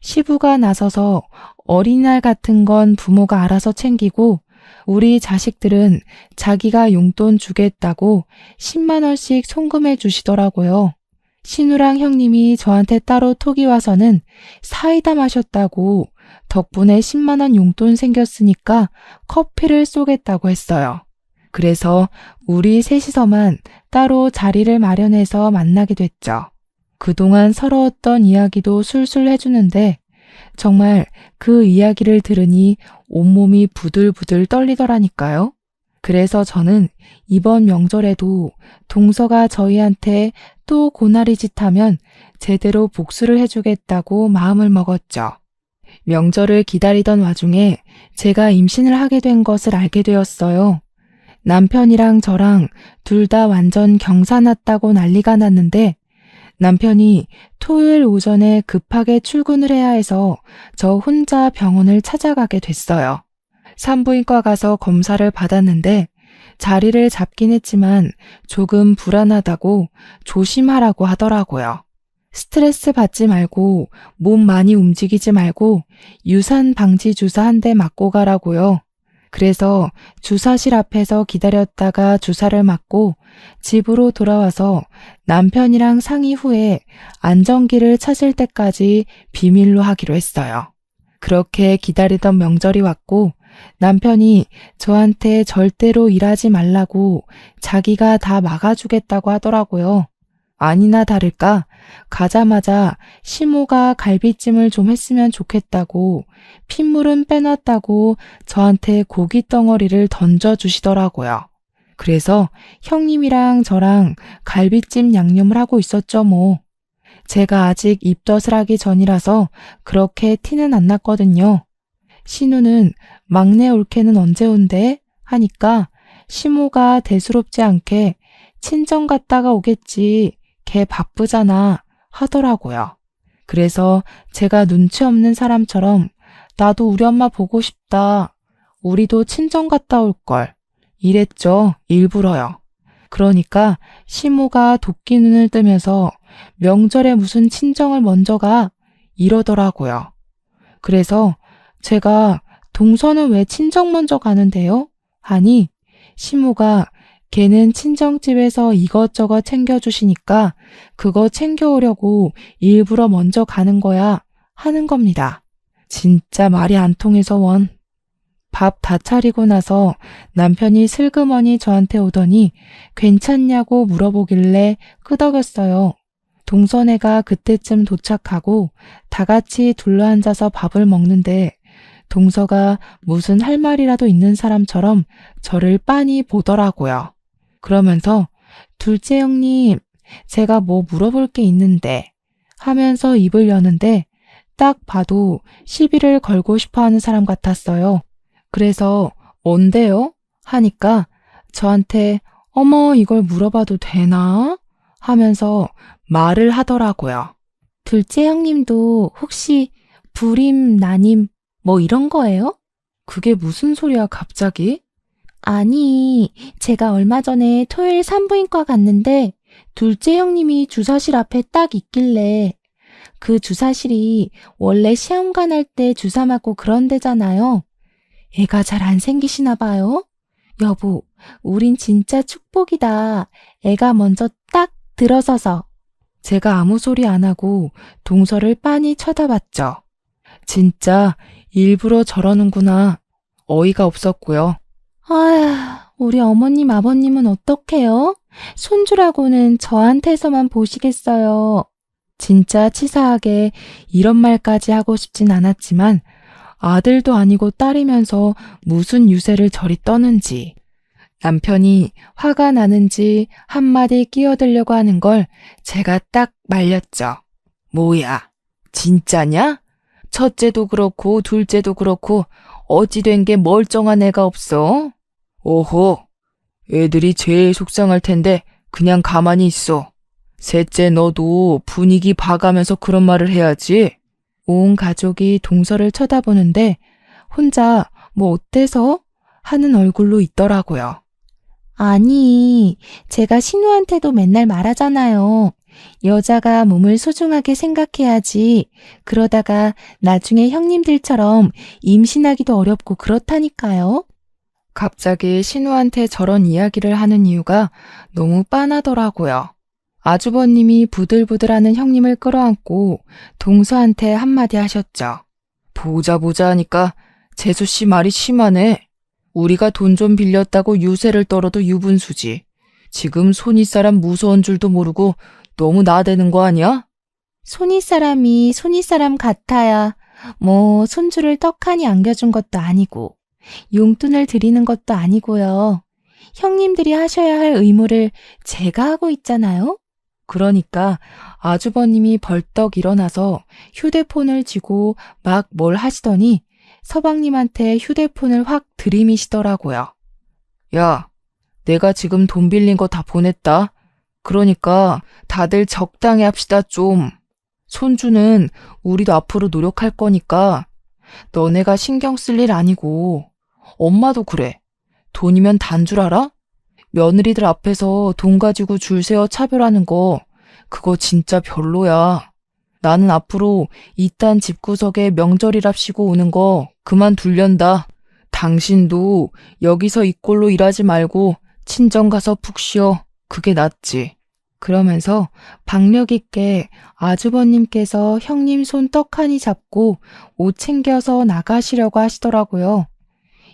시부가 나서서 어린이날 같은 건 부모가 알아서 챙기고 우리 자식들은 자기가 용돈 주겠다고 10만 원씩 송금해 주시더라고요. 신우랑 형님이 저한테 따로 톡이 와서는 사이다 마셨다고 덕분에 10만 원 용돈 생겼으니까 커피를 쏘겠다고 했어요. 그래서 우리 셋이서만 따로 자리를 마련해서 만나게 됐죠. 그동안 서러웠던 이야기도 술술 해주는데 정말 그 이야기를 들으니 온몸이 부들부들 떨리더라니까요. 그래서 저는 이번 명절에도 동서가 저희한테 또 고나리 짓 하면 제대로 복수를 해주겠다고 마음을 먹었죠. 명절을 기다리던 와중에 제가 임신을 하게 된 것을 알게 되었어요. 남편이랑 저랑 둘 다 완전 경사 났다고 난리가 났는데 남편이 토요일 오전에 급하게 출근을 해야 해서 저 혼자 병원을 찾아가게 됐어요. 산부인과 가서 검사를 받았는데 자리를 잡긴 했지만 조금 불안하다고 조심하라고 하더라고요. 스트레스 받지 말고 몸 많이 움직이지 말고 유산 방지 주사 한 대 맞고 가라고요. 그래서 주사실 앞에서 기다렸다가 주사를 맞고 집으로 돌아와서 남편이랑 상의 후에 안정기를 찾을 때까지 비밀로 하기로 했어요. 그렇게 기다리던 명절이 왔고 남편이 저한테 절대로 일하지 말라고 자기가 다 막아주겠다고 하더라고요. 아니나 다를까 가자마자 시모가 갈비찜을 좀 했으면 좋겠다고 핏물은 빼놨다고 저한테 고기 덩어리를 던져주시더라고요. 그래서 형님이랑 저랑 갈비찜 양념을 하고 있었죠 뭐. 제가 아직 입덧을 하기 전이라서 그렇게 티는 안 났거든요. 신우는 막내 올케는 언제 온대? 하니까 시모가 대수롭지 않게 친정 갔다가 오겠지. 걔 바쁘잖아 하더라고요. 그래서 제가 눈치 없는 사람처럼 나도 우리 엄마 보고 싶다. 우리도 친정 갔다 올걸. 이랬죠. 일부러요. 그러니까 시모가 도끼 눈을 뜨면서 명절에 무슨 친정을 먼저 가? 이러더라고요. 그래서 제가 동서는 왜 친정 먼저 가는데요? 하니 시모가 걔는 친정집에서 이것저것 챙겨주시니까 그거 챙겨오려고 일부러 먼저 가는 거야 하는 겁니다. 진짜 말이 안 통해서 원. 밥 다 차리고 나서 남편이 슬그머니 저한테 오더니 괜찮냐고 물어보길래 끄덕였어요. 동서네가 그때쯤 도착하고 다 같이 둘러앉아서 밥을 먹는데 동서가 무슨 할 말이라도 있는 사람처럼 저를 빤히 보더라고요. 그러면서 둘째 형님, 제가 뭐 물어볼 게 있는데 하면서 입을 여는데 딱 봐도 시비를 걸고 싶어 하는 사람 같았어요. 그래서 뭔데요? 하니까 저한테 어머 이걸 물어봐도 되나? 하면서 말을 하더라고요. 둘째 형님도 혹시 불임, 난임 뭐 이런 거예요? 그게 무슨 소리야 갑자기? 아니, 제가 얼마 전에 토요일 산부인과 갔는데 둘째 형님이 주사실 앞에 딱 있길래 그 주사실이 원래 시험관 할 때 주사 맞고 그런 데잖아요. 애가 잘 안 생기시나 봐요. 여보, 우린 진짜 축복이다. 애가 먼저 딱 들어서서. 제가 아무 소리 안 하고 동서를 빤히 쳐다봤죠. 진짜 일부러 저러는구나. 어이가 없었고요. 아휴, 우리 어머님, 아버님은 어떡해요? 손주라고는 저한테서만 보시겠어요. 진짜 치사하게 이런 말까지 하고 싶진 않았지만 아들도 아니고 딸이면서 무슨 유세를 저리 떠는지, 남편이 화가 나는지 한마디 끼어들려고 하는 걸 제가 딱 말렸죠. 뭐야, 진짜냐? 첫째도 그렇고 둘째도 그렇고 어찌 된 게 멀쩡한 애가 없어? 오호, 애들이 제일 속상할 텐데 그냥 가만히 있어. 셋째 너도 분위기 봐가면서 그런 말을 해야지. 온 가족이 동서를 쳐다보는데 혼자 뭐 어때서? 하는 얼굴로 있더라고요. 아니, 제가 신우한테도 맨날 말하잖아요. 여자가 몸을 소중하게 생각해야지. 그러다가 나중에 형님들처럼 임신하기도 어렵고 그렇다니까요. 갑자기 신우한테 저런 이야기를 하는 이유가 너무 빤하더라고요. 아주버님이 부들부들하는 형님을 끌어안고 동서한테 한마디 하셨죠. 보자 하니까 재수씨 말이 심하네. 우리가 돈 좀 빌렸다고 유세를 떨어도 유분수지. 지금 손윗사람 무서운 줄도 모르고 너무 나대는 거 아니야? 손윗사람이 손윗사람 같아야 뭐 손주를 떡하니 안겨준 것도 아니고 용돈을 드리는 것도 아니고요. 형님들이 하셔야 할 의무를 제가 하고 있잖아요. 그러니까 아주버님이 벌떡 일어나서 휴대폰을 쥐고 막 뭘 하시더니 서방님한테 휴대폰을 확 들이미시더라고요. 야, 내가 지금 돈 빌린 거 다 보냈다. 그러니까 다들 적당히 합시다 좀. 손주는 우리도 앞으로 노력할 거니까 너네가 신경 쓸 일 아니고. 엄마도 그래. 돈이면 단 줄 알아? 며느리들 앞에서 돈 가지고 줄 세워 차별하는 거 그거 진짜 별로야. 나는 앞으로 이딴 집구석에 명절이랍시고 오는 거 그만 둘련다. 당신도 여기서 이 꼴로 일하지 말고 친정 가서 푹 쉬어. 그게 낫지. 그러면서 박력 있게 아주버님께서 형님 손 떡하니 잡고 옷 챙겨서 나가시려고 하시더라고요.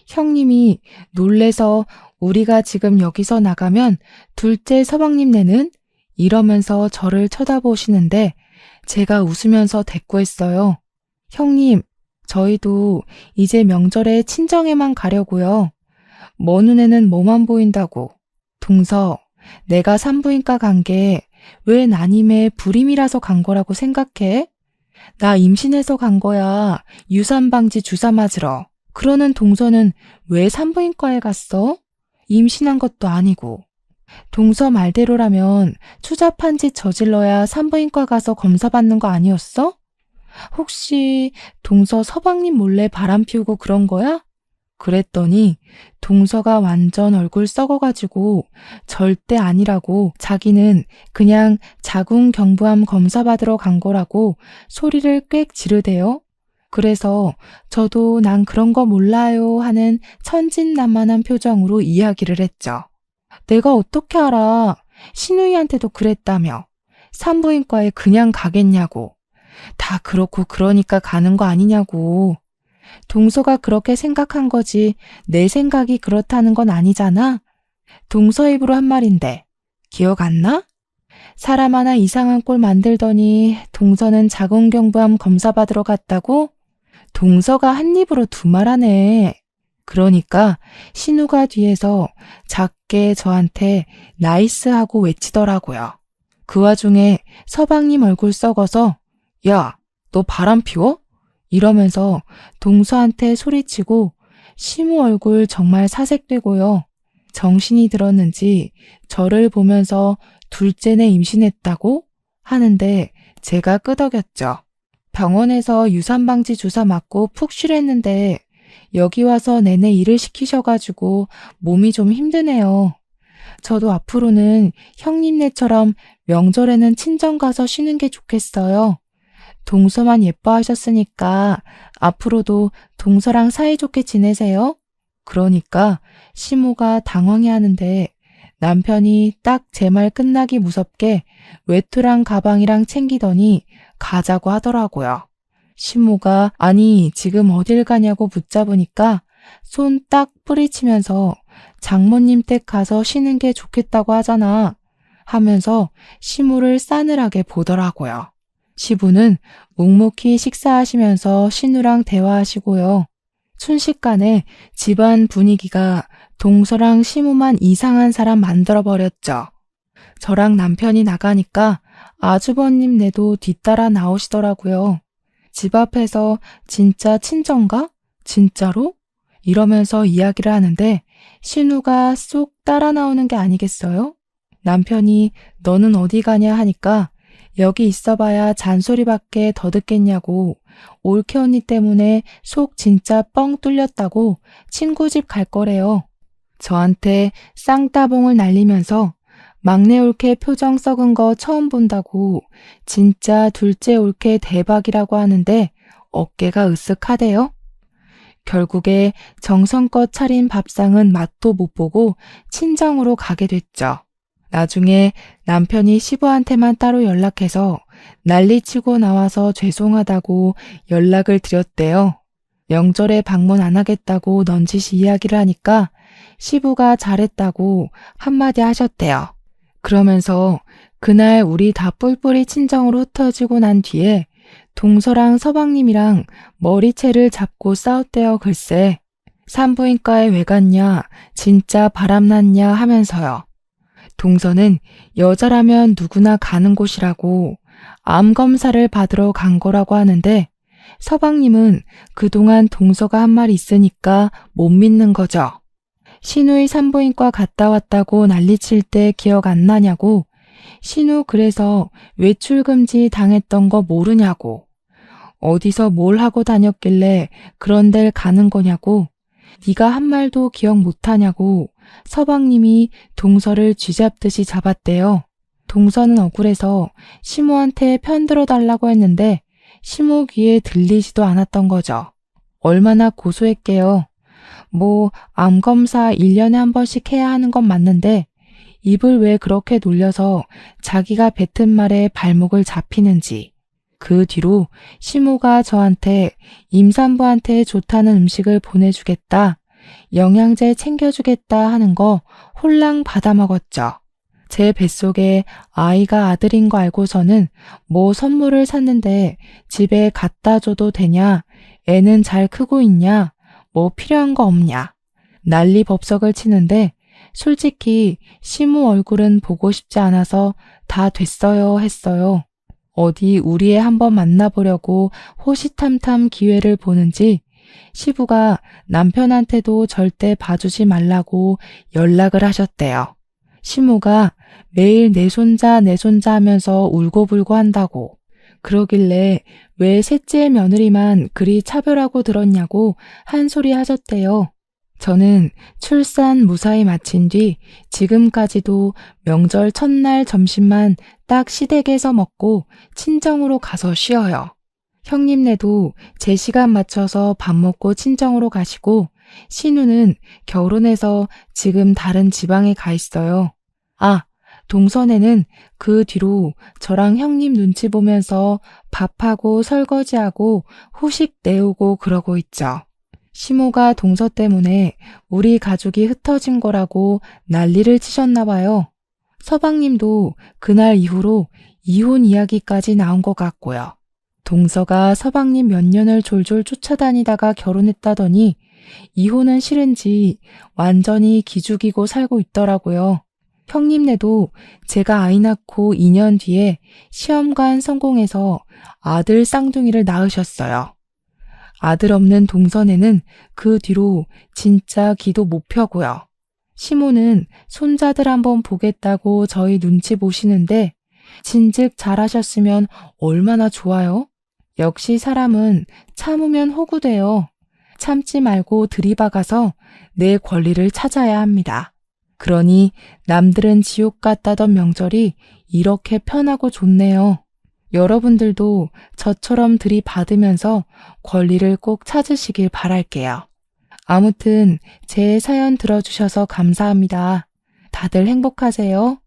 형님이 놀래서 우리가 지금 여기서 나가면 둘째 서방님네는 이러면서 저를 쳐다보시는데 제가 웃으면서 대꾸했어요. 형님, 저희도 이제 명절에 친정에만 가려고요. 먼 눈에는 뭐만 보인다고. 동서, 내가 산부인과 간 게 왜 나님의 불임이라서 간 거라고 생각해? 나 임신해서 간 거야. 유산방지 주사 맞으러. 그러는 동서는 왜 산부인과에 갔어? 임신한 것도 아니고. 동서 말대로라면 추잡한 짓 저질러야 산부인과 가서 검사 받는 거 아니었어? 혹시 동서 서방님 몰래 바람 피우고 그런 거야? 그랬더니 동서가 완전 얼굴 썩어가지고 절대 아니라고 자기는 그냥 자궁경부암 검사 받으러 간 거라고 소리를 꽥 지르대요. 그래서 저도 난 그런 거 몰라요 하는 천진난만한 표정으로 이야기를 했죠. 내가 어떻게 알아? 신우이한테도 그랬다며. 산부인과에 그냥 가겠냐고. 다 그렇고 그러니까 가는 거 아니냐고. 동서가 그렇게 생각한 거지 내 생각이 그렇다는 건 아니잖아. 동서 입으로 한 말인데 기억 안 나? 사람 하나 이상한 꼴 만들더니 동서는 자궁경부암 검사 받으러 갔다고? 동서가 한 입으로 두 말하네. 그러니까 신우가 뒤에서 작게 저한테 나이스 하고 외치더라고요. 그 와중에 서방님 얼굴 썩어서 야, 너 바람 피워? 이러면서 동서한테 소리치고 시무 얼굴 정말 사색되고요. 정신이 들었는지 저를 보면서 둘째네 임신했다고? 하는데 제가 끄덕였죠. 병원에서 유산방지 주사 맞고 푹 쉬랬는데 여기 와서 내내 일을 시키셔가지고 몸이 좀 힘드네요. 저도 앞으로는 형님네처럼 명절에는 친정 가서 쉬는 게 좋겠어요. 동서만 예뻐하셨으니까 앞으로도 동서랑 사이좋게 지내세요. 그러니까 시모가 당황해하는데 남편이 딱 제 말 끝나기 무섭게 외투랑 가방이랑 챙기더니 가자고 하더라고요. 시모가 아니 지금 어딜 가냐고 붙잡으니까 손 딱 뿌리치면서 장모님 댁 가서 쉬는 게 좋겠다고 하잖아. 하면서 시무를 싸늘하게 보더라고요. 시부는 묵묵히 식사하시면서 신우랑 대화하시고요. 순식간에 집안 분위기가 동서랑 시무만 이상한 사람 만들어버렸죠. 저랑 남편이 나가니까 아주버님네도 뒤따라 나오시더라고요. 집 앞에서 진짜 친정가? 진짜로? 이러면서 이야기를 하는데 신우가 쏙 따라 나오는 게 아니겠어요? 남편이 너는 어디 가냐 하니까 여기 있어봐야 잔소리밖에 더 듣겠냐고 올케 언니 때문에 속 진짜 뻥 뚫렸다고 친구 집 갈 거래요. 저한테 쌍따봉을 날리면서 막내 올케 표정 썩은 거 처음 본다고 진짜 둘째 올케 대박이라고 하는데 어깨가 으쓱하대요. 결국에 정성껏 차린 밥상은 맛도 못 보고 친정으로 가게 됐죠. 나중에 남편이 시부한테만 따로 연락해서 난리치고 나와서 죄송하다고 연락을 드렸대요. 명절에 방문 안 하겠다고 넌지시 이야기를 하니까 시부가 잘했다고 한마디 하셨대요. 그러면서 그날 우리 다 뿔뿔이 친정으로 흩어지고 난 뒤에 동서랑 서방님이랑 머리채를 잡고 싸웠대요. 글쎄 산부인과에 왜 갔냐 진짜 바람났냐 하면서요. 동서는 여자라면 누구나 가는 곳이라고 암 검사를 받으러 간 거라고 하는데 서방님은 그동안 동서가 한 말 있으니까 못 믿는 거죠. 신우의 산부인과 갔다 왔다고 난리칠 때 기억 안 나냐고, 신우 그래서 외출 금지 당했던 거 모르냐고, 어디서 뭘 하고 다녔길래 그런 데를 가는 거냐고, 네가 한 말도 기억 못하냐고 서방님이 동서를 쥐잡듯이 잡았대요. 동서는 억울해서 시모한테 편들어 달라고 했는데 시모 귀에 들리지도 않았던 거죠. 얼마나 고소했게요. 뭐 암검사 1년에 한 번씩 해야 하는 건 맞는데 입을 왜 그렇게 놀려서 자기가 뱉은 말에 발목을 잡히는지. 그 뒤로 시모가 저한테 임산부한테 좋다는 음식을 보내주겠다, 영양제 챙겨주겠다 하는 거 홀랑 받아먹었죠. 제 뱃속에 아이가 아들인 거 알고서는 뭐 선물을 샀는데 집에 갖다 줘도 되냐, 애는 잘 크고 있냐, 뭐 필요한 거 없냐, 난리 법석을 치는데 솔직히 시모 얼굴은 보고 싶지 않아서 다 됐어요 했어요. 어디 우리 애 한번 만나보려고 호시탐탐 기회를 보는지 시부가 남편한테도 절대 봐주지 말라고 연락을 하셨대요. 시모가 매일 내 손자 하면서 울고불고 한다고, 그러길래 왜 셋째 며느리만 그리 차별하고 들었냐고 한 소리 하셨대요. 저는 출산 무사히 마친 뒤 지금까지도 명절 첫날 점심만 딱 시댁에서 먹고 친정으로 가서 쉬어요. 형님네도 제 시간 맞춰서 밥 먹고 친정으로 가시고 신우는 결혼해서 지금 다른 지방에 가 있어요. 아, 동선에는 그 뒤로 저랑 형님 눈치 보면서 밥하고 설거지하고 후식 내오고 그러고 있죠. 시모가 동서 때문에 우리 가족이 흩어진 거라고 난리를 치셨나 봐요. 서방님도 그날 이후로 이혼 이야기까지 나온 것 같고요. 동서가 서방님 몇 년을 졸졸 쫓아다니다가 결혼했다더니 이혼은 싫은지 완전히 기죽이고 살고 있더라고요. 형님네도 제가 아이 낳고 2년 뒤에 시험관 성공해서 아들 쌍둥이를 낳으셨어요. 아들 없는 동선에는 그 뒤로 진짜 기도 못 펴고요. 시모는 손자들 한번 보겠다고 저희 눈치 보시는데 진즉 잘하셨으면 얼마나 좋아요? 역시 사람은 참으면 호구돼요. 참지 말고 들이박아서 내 권리를 찾아야 합니다. 그러니 남들은 지옥 같다던 명절이 이렇게 편하고 좋네요. 여러분들도 저처럼 들이받으면서 권리를 꼭 찾으시길 바랄게요. 아무튼 제 사연 들어주셔서 감사합니다. 다들 행복하세요.